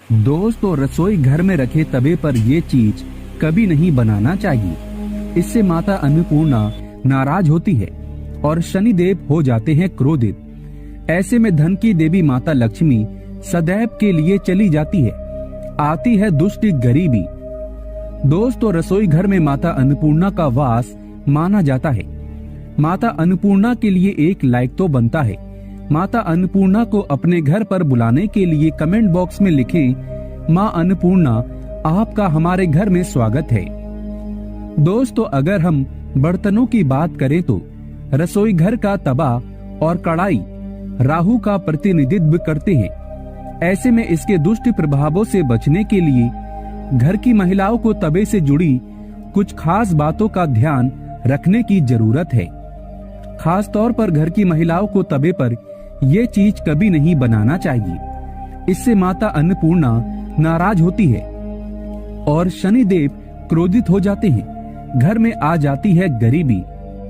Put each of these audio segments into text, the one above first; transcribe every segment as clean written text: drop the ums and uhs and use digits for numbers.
दोस्तों, रसोई घर में रखे तवे पर ये चीज कभी नहीं बनाना चाहिए। इससे माता अन्नपूर्णा नाराज होती है और शनिदेव हो जाते हैं क्रोधित। ऐसे में धन की देवी माता लक्ष्मी सदैव के लिए चली जाती है। आती है दुष्ट गरीबी। दोस्तों, रसोई घर में माता अन्नपूर्णा का वास माना जाता है। माता अन्नपूर्णा के लिए एक लाइक तो बनता है। माता अन्नपूर्णा को अपने घर पर बुलाने के लिए कमेंट बॉक्स में लिखें, माँ अन्नपूर्णा आपका हमारे घर में स्वागत है। दोस्तों, अगर हम बर्तनों की बात करें तो रसोई घर का तवा और कढ़ाई राहु का प्रतिनिधित्व करते हैं। ऐसे में इसके दुष्ट प्रभावों से बचने के लिए घर की महिलाओं को तवे से जुड़ी कुछ खास बातों का ध्यान रखने की जरूरत है। खास तौर पर घर की महिलाओं को तवे पर ये चीज कभी नहीं बनाना चाहिए। इससे माता अन्नपूर्णा नाराज होती है और शनिदेव क्रोधित हो जाते हैं। घर में आ जाती है गरीबी।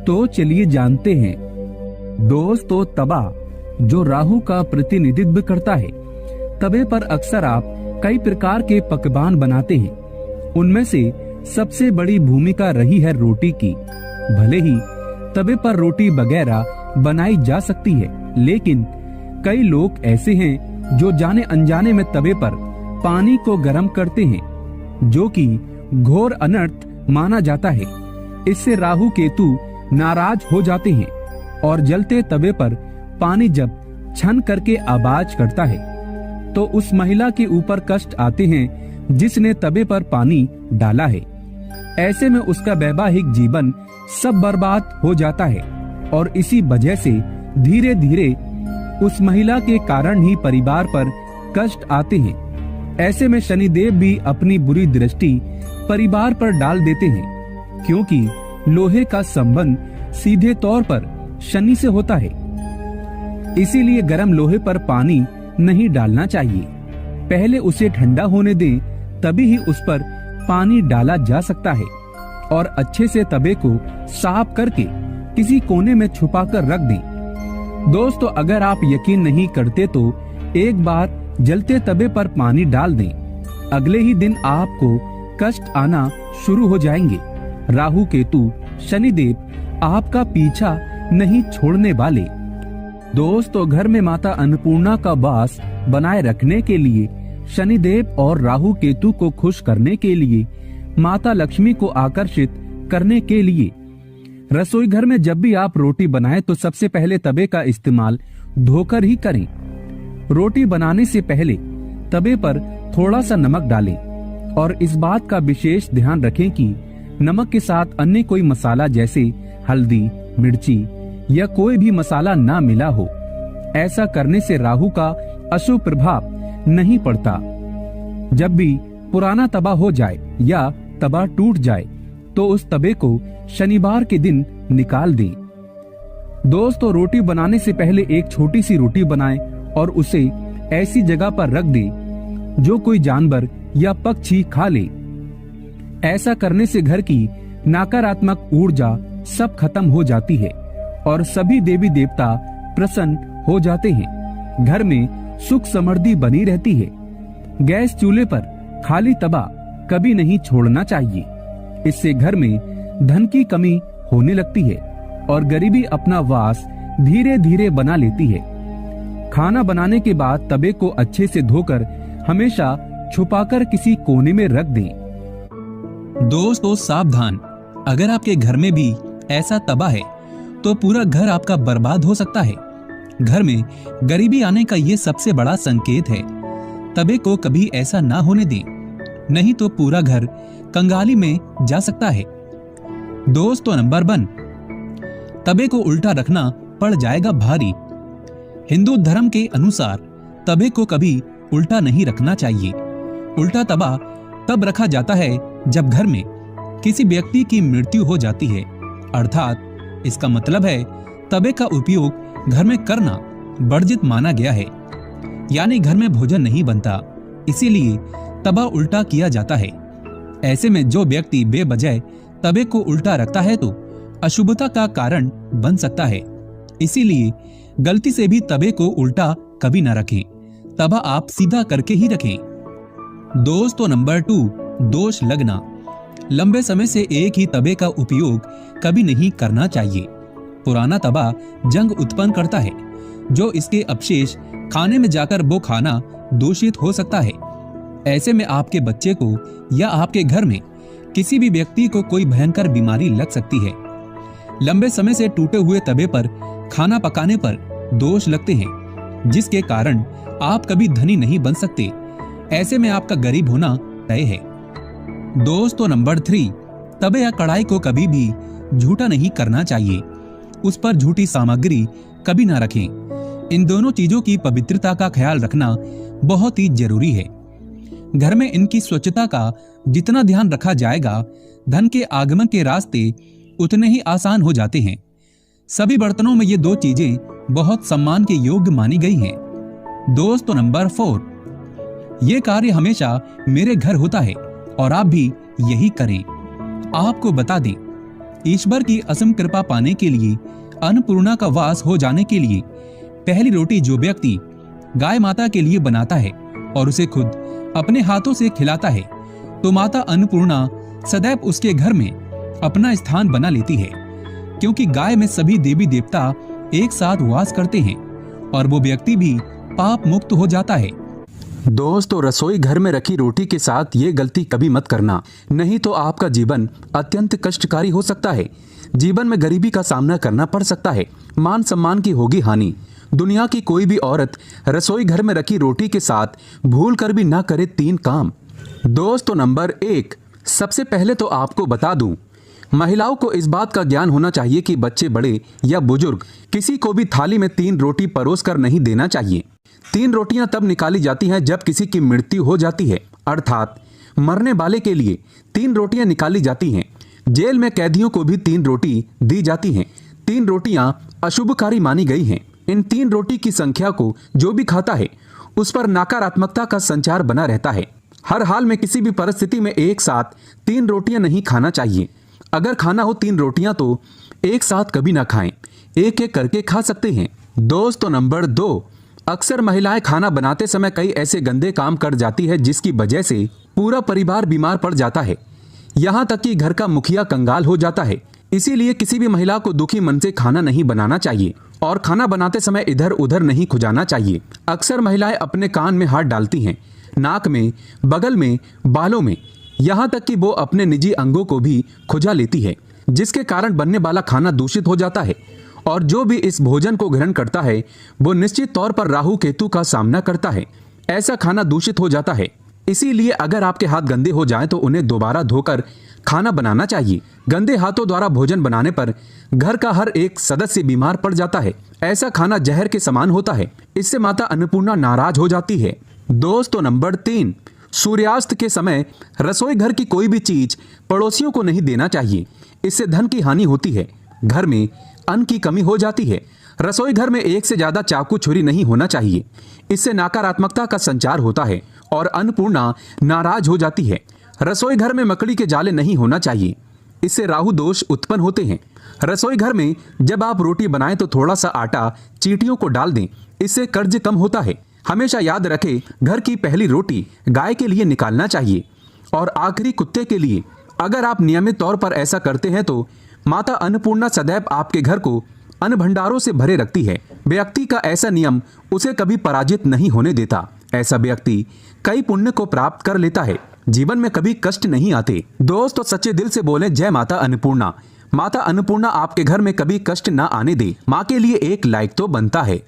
तो चलिए जानते हैं। दोस्तों, तवा जो राहु का प्रतिनिधित्व करता है। तवे पर अक्सर आप कई प्रकार के पकवान बनाते हैं। उनमें से सबसे बड़ी भूमिका रही है रोटी की। भले ही तवे पर रोटी वगैरह बनाई जा सकती है, लेकिन कई लोग ऐसे हैं जो जाने अनजाने में तवे पर पानी को गर्म करते हैं, जो कि घोर अनर्थ माना जाता है। इससे राहु केतु नाराज हो जाते हैं और जलते तवे पर पानी जब छन करके आवाज करता है तो उस महिला के ऊपर कष्ट आते हैं जिसने तवे पर पानी डाला है। ऐसे में उसका वैवाहिक जीवन सब बर्बाद हो जाता है और इसी वजह से धीरे धीरे उस महिला के कारण ही परिवार पर कष्ट आते हैं। ऐसे में शनिदेव भी अपनी बुरी दृष्टि परिवार पर डाल देते हैं, क्योंकि लोहे का संबंध सीधे तौर पर शनि से होता है। इसीलिए गर्म लोहे पर पानी नहीं डालना चाहिए। पहले उसे ठंडा होने दें, तभी ही उस पर पानी डाला जा सकता है। और अच्छे से तवे को साफ करके किसी कोने में छुपाकर रख दें। दोस्तों, अगर आप यकीन नहीं करते तो एक बार जलते तवे पर पानी डाल दें। अगले ही दिन आपको कष्ट आना शुरू हो जाएंगे। राहु केतु शनिदेव आपका पीछा नहीं छोड़ने वाले। दोस्तों, घर में माता अन्नपूर्णा का वास बनाए रखने के लिए, शनिदेव और राहु केतु को खुश करने के लिए, माता लक्ष्मी को आकर्षित करने के लिए रसोई घर में जब भी आप रोटी बनाएं तो सबसे पहले तवे का इस्तेमाल धोकर ही करें। रोटी बनाने से पहले तवे पर थोड़ा सा नमक डालें और इस बात का विशेष ध्यान रखें कि नमक के साथ अन्य कोई मसाला जैसे हल्दी, मिर्ची या कोई भी मसाला ना मिला हो। ऐसा करने से राहु का अशुभ प्रभाव नहीं पड़ता। जब भी पुराना तवा हो जाए या तवा टूट जाए तो उस तवे को शनिवार के दिन निकाल दें। दोस्तों, रोटी बनाने से पहले एक छोटी सी रोटी बनाएं और उसे ऐसी जगह पर रख दें जो कोई जानवर या पक्षी खा ले। ऐसा करने से घर की नकारात्मक ऊर्जा सब खत्म हो जाती है और सभी देवी देवता प्रसन्न हो जाते हैं। घर में सुख समृद्धि बनी रहती है। गैस चूल्हे पर खाली तवा कभी नहीं छोड़ना चाहिए। इससे घर में धन की कमी होने लगती है और गरीबी अपना वास धीरे धीरे बना लेती है। खाना बनाने के बाद तवे को अच्छे से धोकर हमेशा छुपाकर किसी कोने में रख दें। दोस्तों, सावधान, अगर आपके घर में भी ऐसा तवा है तो पूरा घर आपका बर्बाद हो सकता है। घर में गरीबी आने का ये सबसे बड़ा संकेत है। तवे को कभी ऐसा ना होने दें, नहीं तो पूरा घर कंगाली में जा सकता है। दोस्तों, नंबर 1, तवे को उल्टा रखना पड़ जाएगा भारी। हिंदू धर्म के अनुसार तवे को कभी उल्टा नहीं रखना चाहिए। उल्टा तवा तब रखा जाता है जब घर में किसी व्यक्ति की मृत्यु हो जाती है, अर्थात इसका मतलब है तवे का उपयोग घर में करना वर्जित माना गया है, यानी घर में भोजन नहीं बनता, इसीलिए तवा उल्टा किया जाता है। ऐसे में जो व्यक्ति बेवजह तवे को उल्टा रखता है तो अशुभता का कारण बन सकता है। इसीलिए गलती से भी तवे को उल्टा कभी न रखें। तवा आप सीधा करके ही रखें। दोस्तों नंबर 2, दोष लगना। लंबे समय से एक ही तवे का उपयोग कभी नहीं करना चाहिए। पुराना तवा जंग उत्पन्न करता है, जो इसके अवशेष खाने में जाकर वो खाना दूषित हो सकता है। ऐसे में आपके बच्चे को या आपके घर में किसी भी व्यक्ति को कोई भयंकर बीमारी लग सकती है। लंबे समय से टूटे हुए तवे पर खाना पकाने पर दोष लगते हैं, जिसके कारण आप कभी धनी नहीं बन सकते। ऐसे में आपका गरीब होना तय है। दोस्तों नंबर 3, तवे या कढ़ाई को कभी भी झूठा नहीं करना चाहिए। उस पर झूठी सामग्री कभी ना रखें। इन दोनों चीजों की पवित्रता का ख्याल रखना बहुत ही जरूरी है। घर में इनकी स्वच्छता का जितना ध्यान रखा जाएगा, धन के आगमन के रास्ते उतने ही आसान हो जाते हैं। सभी बर्तनों में ये 2 चीजें बहुत सम्मान के योग्य मानी गई हैं। दोस्तों नंबर 4, ये कार्य हमेशा मेरे घर होता है और आप भी यही करें। आपको बता दें, ईश्वर की असम कृपा पाने के लिए, अन्नपूर्णा का वास हो जाने के लिए, पहली रोटी जो व्यक्ति गाय माता के लिए बनाता है और उसे खुद अपने हाथों से खिलाता है, तो माता अन्नपूर्णा सदैव उसके घर में अपना स्थान बना लेती है, क्योंकि गाय में सभी देवी देवता एक साथ वास करते हैं और वो व्यक्ति भी पाप मुक्त हो जाता है। दोस्तों, रसोई घर में रखी रोटी के साथ ये गलती कभी मत करना, नहीं तो आपका जीवन अत्यंत कष्टकारी हो सकता है। जीवन में गरीबी का सामना करना पड़ सकता है, मान सम्मान की होगी हानि। दुनिया की कोई भी औरत रसोई घर में रखी रोटी के साथ भूल कर भी ना करे 3 काम। दोस्तों नंबर 1, सबसे पहले तो आपको बता दूं, महिलाओं को इस बात का ज्ञान होना चाहिए कि बच्चे बड़े या बुजुर्ग किसी को भी थाली में 3 रोटी परोस कर नहीं देना चाहिए। 3 रोटियां तब निकाली जाती हैं जब किसी की मृत्यु हो जाती है, अर्थात मरने वाले के लिए 3 रोटियां निकाली जाती हैं। जेल में कैदियों को भी 3 रोटी दी जाती हैं। 3 रोटियां अशुभकारी मानी गई हैं। इन 3 रोटी की संख्या को जो भी खाता है उस पर नकारात्मकता का संचार बना रहता है। हर हाल में किसी भी परिस्थिति में एक साथ 3 रोटियां नहीं खाना चाहिए। अगर खाना हो 3 रोटियां तो एक साथ कभी ना खाएं, एक एक करके खा सकते हैं। दोस्तों नंबर 2, अक्सर महिलाएं खाना बनाते समय कई ऐसे गंदे काम कर जाती है जिसकी वजह से पूरा परिवार बीमार पड़ जाता है, यहाँ तक कि घर का मुखिया कंगाल हो जाता है। इसीलिए किसी भी महिला को दुखी मन से खाना नहीं बनाना चाहिए और खाना बनाते समय इधर उधर नहीं खुजाना चाहिए। अक्सर महिलाएं अपने कान में हाथ डालती हैं, नाक में, बगल में, बालों में, यहाँ तक कि वो अपने निजी अंगों को भी खुजा लेती है, जिसके कारण बनने वाला खाना दूषित हो जाता है और जो भी इस भोजन को ग्रहण करता है वो निश्चित तौर पर राहु केतु का सामना करता है। ऐसा खाना दूषित हो जाता है। इसीलिए अगर आपके हाथ गंदे हो जाएं तो उन्हें दोबारा धोकर खाना बनाना चाहिए। गंदे हाथों द्वारा भोजन बनाने पर घर का हर एक सदस्य बीमार पड़ जाता है। ऐसा खाना जहर के समान होता है। इससे माता अन्नपूर्णा नाराज हो जाती है। दोस्तों नंबर 3, सूर्यास्त के समय रसोई घर की कोई भी चीज पड़ोसियों को नहीं देना चाहिए। इससे धन की हानि होती है, घर में अन्न की कमी हो जाती है। रसोई घर में एक से ज्यादा चाकू छुरी नहीं होना चाहिए। इससे नकारात्मकता का संचार होता है और अन्नपूर्णा नाराज हो जाती है। रसोई घर में मकड़ी के जाले नहीं होना चाहिए, इससे राहु दोष उत्पन्न होते हैं। रसोई घर में जब आप रोटी बनाएं तो थोड़ा सा आटा चींटियों को डाल दें, इससे कर्ज कम होता है। हमेशा याद रखें, घर की पहली रोटी गाय के लिए निकालना चाहिए और आखिरी कुत्ते के लिए। अगर आप नियमित तौर पर ऐसा करते हैं तो माता अन्नपूर्णा सदैव आपके घर को अन्न भंडारों से भरे रखती है। व्यक्ति का ऐसा नियम उसे कभी पराजित नहीं होने देता। ऐसा व्यक्ति कई पुण्य को प्राप्त कर लेता है, जीवन में कभी कष्ट नहीं आते। दोस्तों सच्चे दिल से बोलें जय माता अन्नपूर्णा। माता अन्नपूर्णा आपके घर में कभी कष्ट ना आने दे। माँ के लिए एक लाइक तो बनता है।